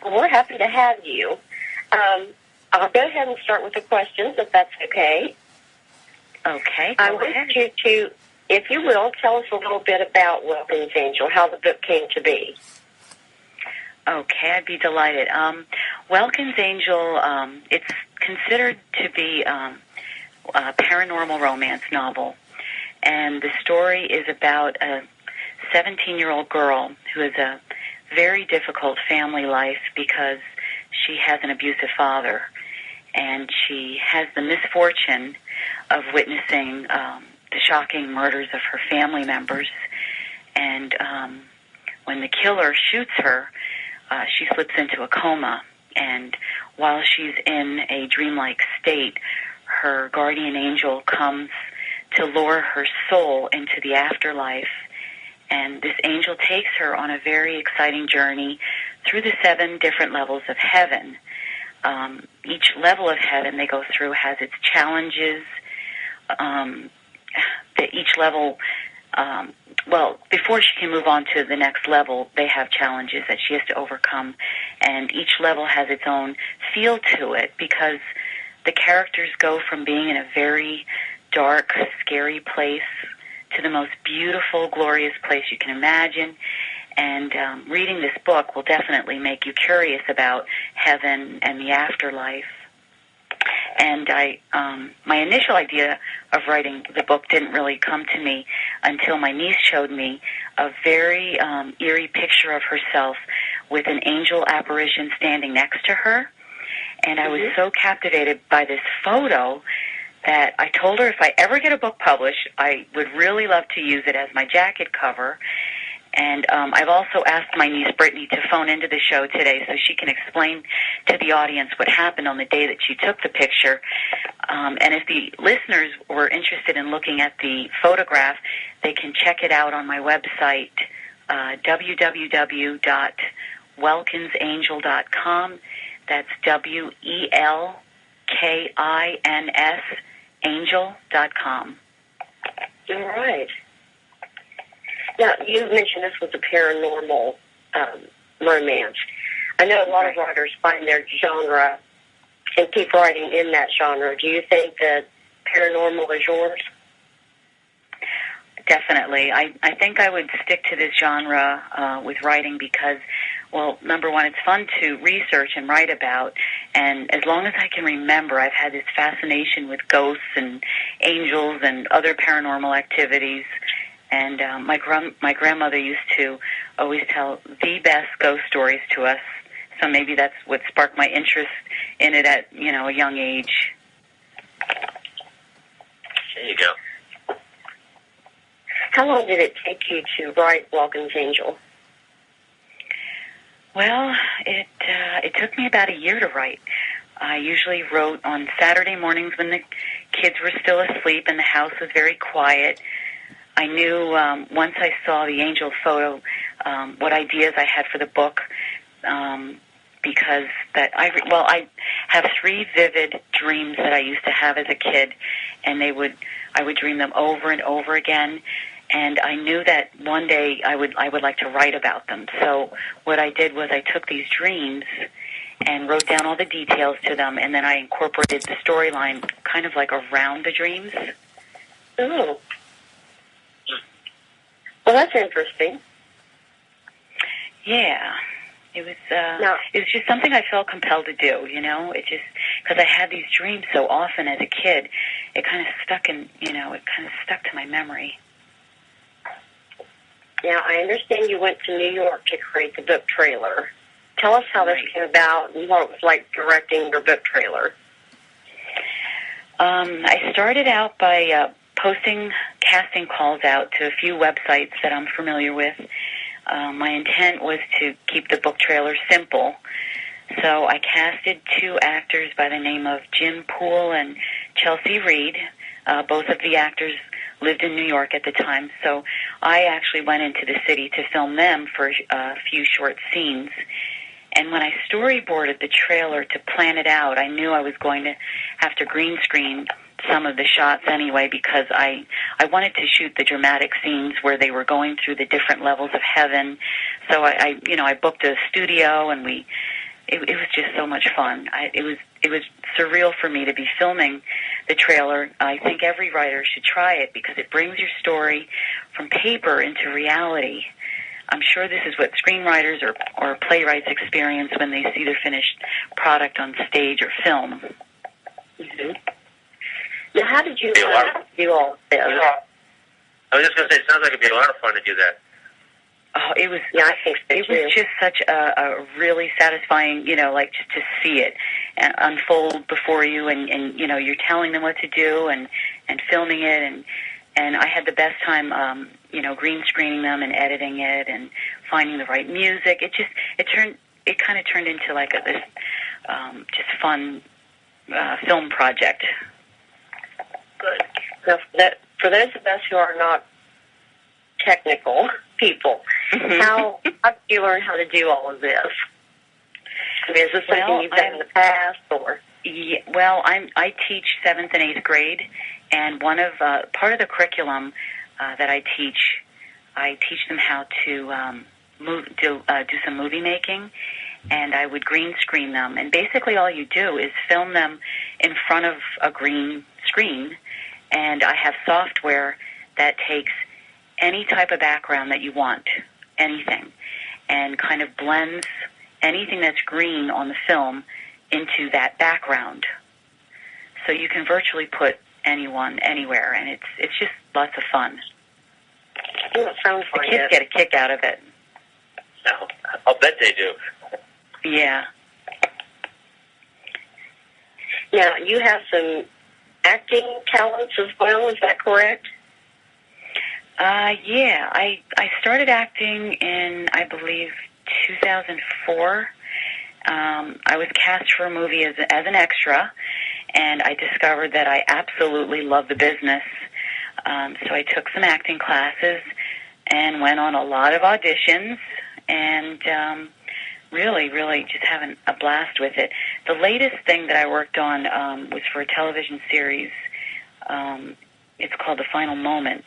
Well, we're happy to have you. I'll go ahead and start with the questions, if that's okay. Okay, I want you to, if you will, tell us a little bit about Welkin's Angel, how the book came to be. Okay, I'd be delighted. Welkin's Angel, it's considered to be a paranormal romance novel, and the story is about a 17-year-old girl who has a very difficult family life because she has an abusive father, and she has the misfortune of witnessing the shocking murders of her family members, and when the killer shoots her, she slips into a coma, and while she's in a dreamlike state, her guardian angel comes to lure her soul into the afterlife, and this angel takes her on a very exciting journey through the 7 different levels of heaven. Each level of heaven they go through has its challenges. Each level, before she can move on to the next level, they have challenges that she has to overcome, and each level has its own feel to it because the characters go from being in a very dark, scary place to the most beautiful, glorious place you can imagine. And reading this book will definitely make you curious about heaven and the afterlife. And my initial idea of writing the book didn't really come to me until my niece showed me a very eerie picture of herself with an angel apparition standing next to her. And I was so captivated by this photo that I told her if I ever get a book published, I would really love to use it as my jacket cover. And I've also asked my niece Brittany to phone into the show today so she can explain to the audience what happened on the day that she took the picture. And if the listeners were interested in looking at the photograph, they can check it out on my website, www.welkinsangel.com. That's WELKINS angel.com. All right. Now, you mentioned this was a paranormal romance. I know a lot of writers find their genre and keep writing in that genre. Do you think that paranormal is yours? Definitely. I think I would stick to this genre with writing because, well, number one, it's fun to research and write about, and as long as I can remember, I've had this fascination with ghosts and angels and other paranormal activities. And my grandmother used to always tell the best ghost stories to us, so maybe that's what sparked my interest in it at, a young age. There you go. How long did it take you to write Welkin's Angel? Well, it took me about a year to write. I usually wrote on Saturday mornings when the kids were still asleep and the house was very quiet. I knew once I saw the angel photo what ideas I had for the book because I have 3 vivid dreams that I used to have as a kid, and I would dream them over and over again. And I knew that one day I would like to write about them. So what I did was I took these dreams and wrote down all the details to them, and then I incorporated the storyline kind of like around the dreams. Oh. Well, that's interesting. Yeah. It was just something I felt compelled to do, It just, because I had these dreams so often as a kid, it kind of stuck to my memory. Now, I understand you went to New York to create the book trailer. Tell us how this came about and what it was like directing your book trailer. I started out by posting casting calls out to a few websites that I'm familiar with. My intent was to keep the book trailer simple. So I casted 2 actors by the name of Jim Poole and Chelsea Reed. Both of the actors lived in New York at the time, so I actually went into the city to film them for a few short scenes. And when I storyboarded the trailer to plan it out, I knew I was going to have to green screen some of the shots anyway because I wanted to shoot the dramatic scenes where they were going through the different levels of heaven. So I booked a studio and we it was just so much fun. It was surreal for me to be filming the trailer. I think every writer should try it because it brings your story from paper into reality. I'm sure this is what screenwriters or playwrights experience when they see their finished product on stage or film. Mm-hmm. Now, how did you do all this? I was just going to say, it sounds like it'd be a lot of fun to do that. Oh, it was. Yeah, I think so it too. was just such a really satisfying, like just to see it unfold before you, and you're telling them what to do and filming it, and I had the best time, green screening them and editing it and finding the right music. It kind of turned into like this just fun film project. Good. Now, for those of us who are not technical people, how did you learn how to do all of this? I mean, is this something you've done in the past, or? Yeah, well, I teach 7th and 8th grade, and part of the curriculum that I teach them how to do some movie making, and I would green screen them. And basically, all you do is film them in front of a green screen, and I have software that takes any type of background that you want, anything, and kind of blends anything that's green on the film into that background. So you can virtually put anyone anywhere, and it's just lots of fun. Oh, it sounds the like kids get a kick out of it. No, I'll bet they do. Yeah. Now, you have some acting talents as well, is that correct? Yeah. I started acting in, I believe, 2004. I was cast for a movie as an extra, and I discovered that I absolutely love the business. So I took some acting classes and went on a lot of auditions, and really, really just having a blast with it. The latest thing that I worked on was for a television series. It's called The Final Moment,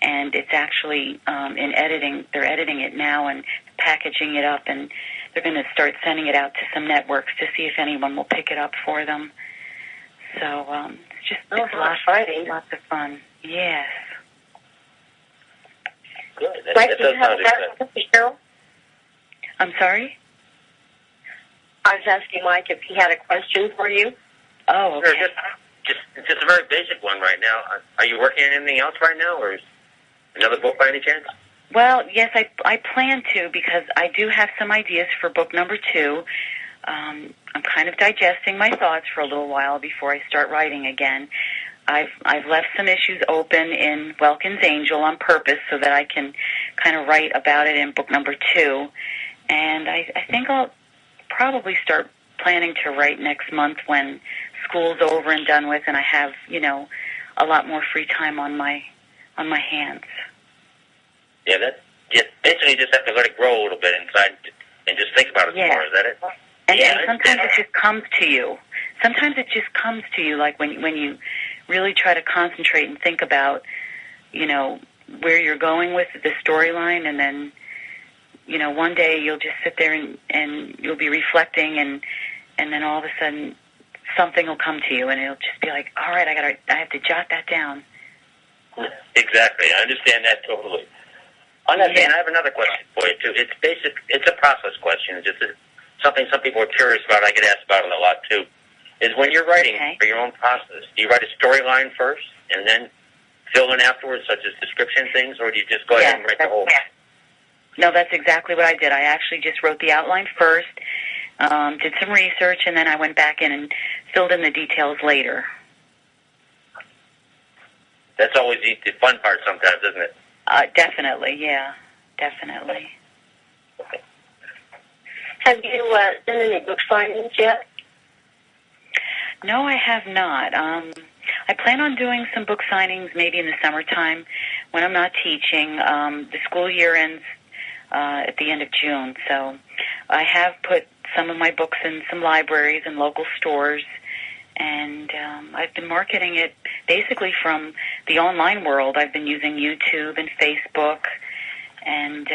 and it's actually in editing. They're editing it now and packaging it up, and they're going to start sending it out to some networks to see if anyone will pick it up for them. So it's just lots of fun. Yes. Good. Mike, that did does you have sound a exciting. question, Cheryl? I'm sorry? I was asking Mike if he had a question for you. Oh, okay. Sure, just a very basic one right now. Are you working on anything else right now, or is another book by any chance? Well, yes, I plan to, because I do have some ideas for book number 2. I'm kind of digesting my thoughts for a little while before I start writing again. I've left some issues open in Welkin's Angel on purpose so that I can kind of write about it in book number 2. And I think I'll probably start planning to write next month when school's over and done with, and I have, a lot more free time on my hands. Yeah, basically you just have to let it grow a little bit inside and just think about it some more. Is that it? And sometimes it just comes to you. Sometimes it just comes to you, like when you really try to concentrate and think about, where you're going with the storyline, and then, one day you'll just sit there and you'll be reflecting, and then all of a sudden something will come to you, and it'll just be like, all right, I have to jot that down. Exactly. I understand that totally. On that vein, I have another question for you, too. It's basic. It's a process question. It's just something some people are curious about. I get asked about it a lot, too. Is when you're writing for your own process, do you write a storyline first and then fill in afterwards, such as description things, or do you just go ahead and write the whole thing? No, that's exactly what I did. I actually just wrote the outline first, did some research, and then I went back in and filled in the details later. That's always the fun part sometimes, isn't it? Definitely, yeah. Definitely. Okay. Have you done any book signings yet? No, I have not. I plan on doing some book signings maybe in the summertime when I'm not teaching. The school year ends at the end of June, so I have put some of my books in some libraries and local stores, and I've been marketing it basically from the online world. I've been using YouTube and Facebook, and